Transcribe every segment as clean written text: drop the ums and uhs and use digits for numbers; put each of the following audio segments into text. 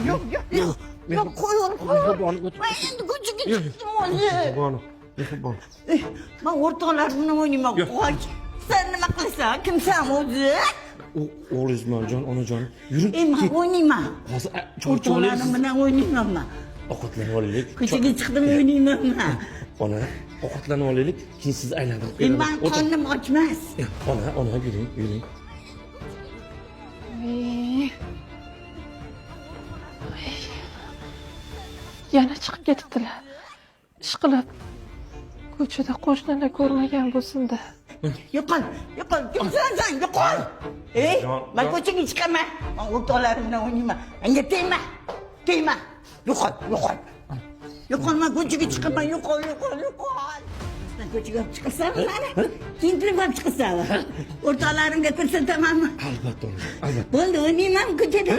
Yok. Yok koyun. Ben endi ko'chaga chiqdim o'zi. Mehribon. Men o'rtoqlar bilan o'ynayman. Qoch. Sen nima qilasan? Kimsan o'zi? O'g'lingizman, onajon. Yuring. Men o'ynayman. Hozir choy O'rtoqlarim bilan o'ynayman men. Ovqatlanib olaylik. Ko'chaga chiqdim o'ynayman men. Ona, ovqatlanib olaylik. Keyin sizni aylantirib qo'yaman. Men qornim ochmas. Ona, yuring. Yana chiqib ketibdilar. Ishqilib ko'chada qo'shnilar ko'rmagan bo'lsin-da. Yo'qol. Kimsan sen? Yo'qol. Men ko'chaga chiqaman. Men o'rtoqlarim bilan o'ynayman. Menga tegma. Yo'qol. Yo'qol, men ko'chaga chiqaman. Yo'qol. Sen ko'chaga chiqasan mani? Keyin ham chiqasan. O'rtoqlarimga ko'rsatamanmi? Albatta, albatta. Bo'ldi, o'ynayman ko'chada.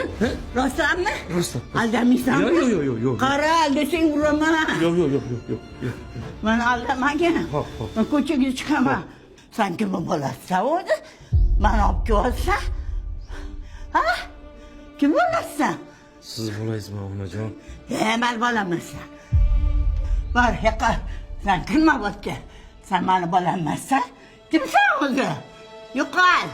Rostdanmi? Rost. Aldamiysanmi? Yo'q. Qara, desang uraman. Yo'q. Men aldamagan. Xo'p. Men ko'chaga chiqaman. Sen kim bo'lasan o'zi? Meni olib kelsan? Ha? Kim bo'lasan? Siz bo'laysizmi, onajon? Men bo'lamassan. Bor, yaqa. Sen kirma bo'tga. Sen meni bo'lamassan. Kimsan o'zi? Yo'qol.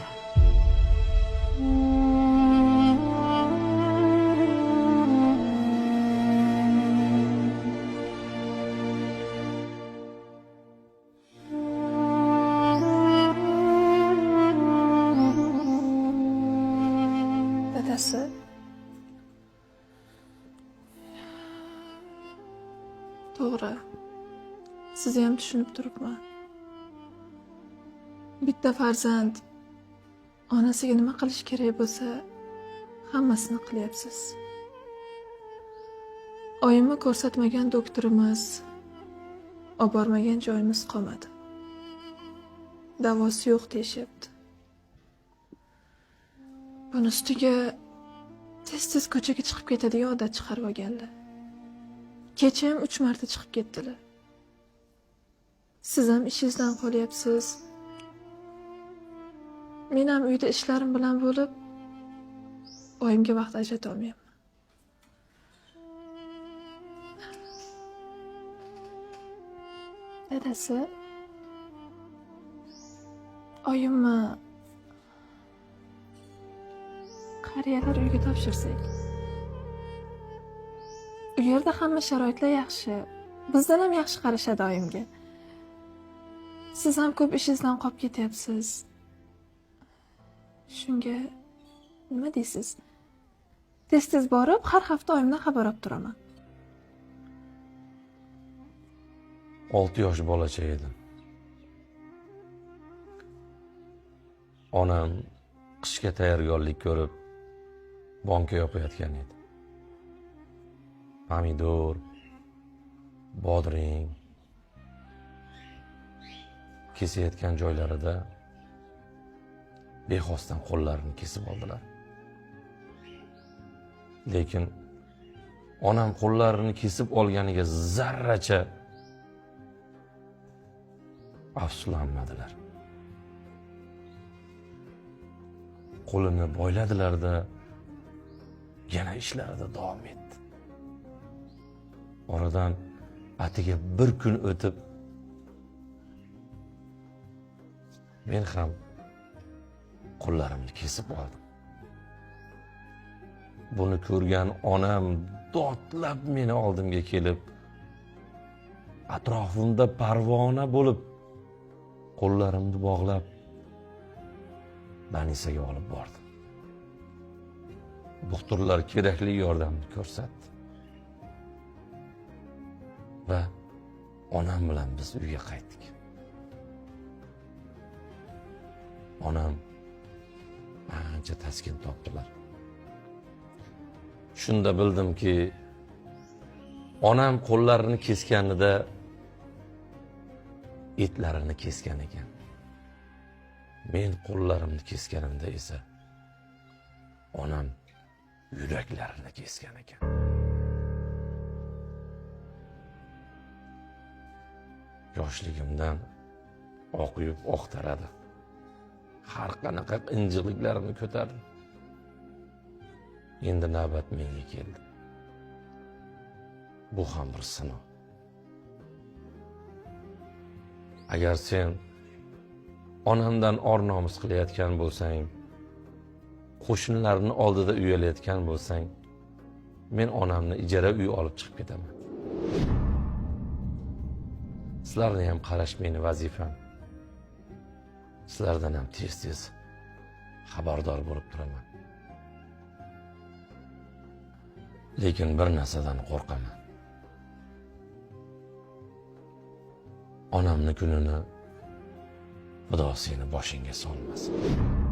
Dadasi. To'g'ri. Sizni ham tushunib turibman. Bitta farzand onasiga nima qilish kerak bo'lsa, hammasini qilyapsiz. Oyimni ko'rsatmagan doktorimiz, olib bormagan joyimiz qolmadi. Davosi yo'q deyishyapti. Buni ustiga tez ko'chaga chiqib ketadigan odat chiqarib olganlar. Kecha ham 3 marta chiqib ketdilar. Siz ham ishingizdan qolyapsiz. Men ham uyda ishlarim bilan bo'lib, oyimga vaqt ajrata olmayapman. Dadasi, oyimni qariyalar uyiga topshirsak. U yerda hamma sharoitlar yaxshi. Bizdan ham yaxshi qarashadi oyimga. Siz ham ko'p ishingizdan qolib ketyapsiz. Shunga nima deysiz? Tez borib, har hafta oyimdan xabar olib turaman. 6 yosh bolacha edim. Onam qishga tayyorgarlik ko'rib banka yopayotgan edi. Pomidor, bodring kesayotgan joylarida bexosdan qo'llarini kesib oldilar. Lekin onam qo'llarini kesib olganiga zarracha afsuslanmadilar. Qo'lini boyladilar-da, yana ishlarida davom etdi. Oradan atiga bir kun o'tib men ham qo'llarimni kesib oldim. Buni ko'rgan onam dodlab meni oldimga kelib, atrofimda parvona bo'lib, qo'llarimni bog'lab Banisaga olib bordi. Doktorlar kerakli yordamni ko'rsatdi. Va onam bilan biz uyga qaytdik. Onam ancha taskin topdilar. Shunda bildimki, onam qo'llarini kesganida etlarini kesgan ekan. Men qo'llarimni kesganimda esa onam yuraklarini kesgan ekan. Yoshligimdan oqyib oqtaradi. Har qanaqa injiqliklarimni ko'tardim. Endi navbat menga keldi. bu ham bir sinov. Agar sen onamdan or nomus qilayotgan bo'lsang, qo'shnilarning oldida uyalayotgan bo'lsang, men onamni ijara uy olib chiqib ketaman. Sizlarni ham qarash meni vazifam. Sizlardan ham tez-tez xabardor bo'lib turaman. Lekin bir narsadan qo'rqaman. Onamni kunini Xudo seni boshingga solmasin.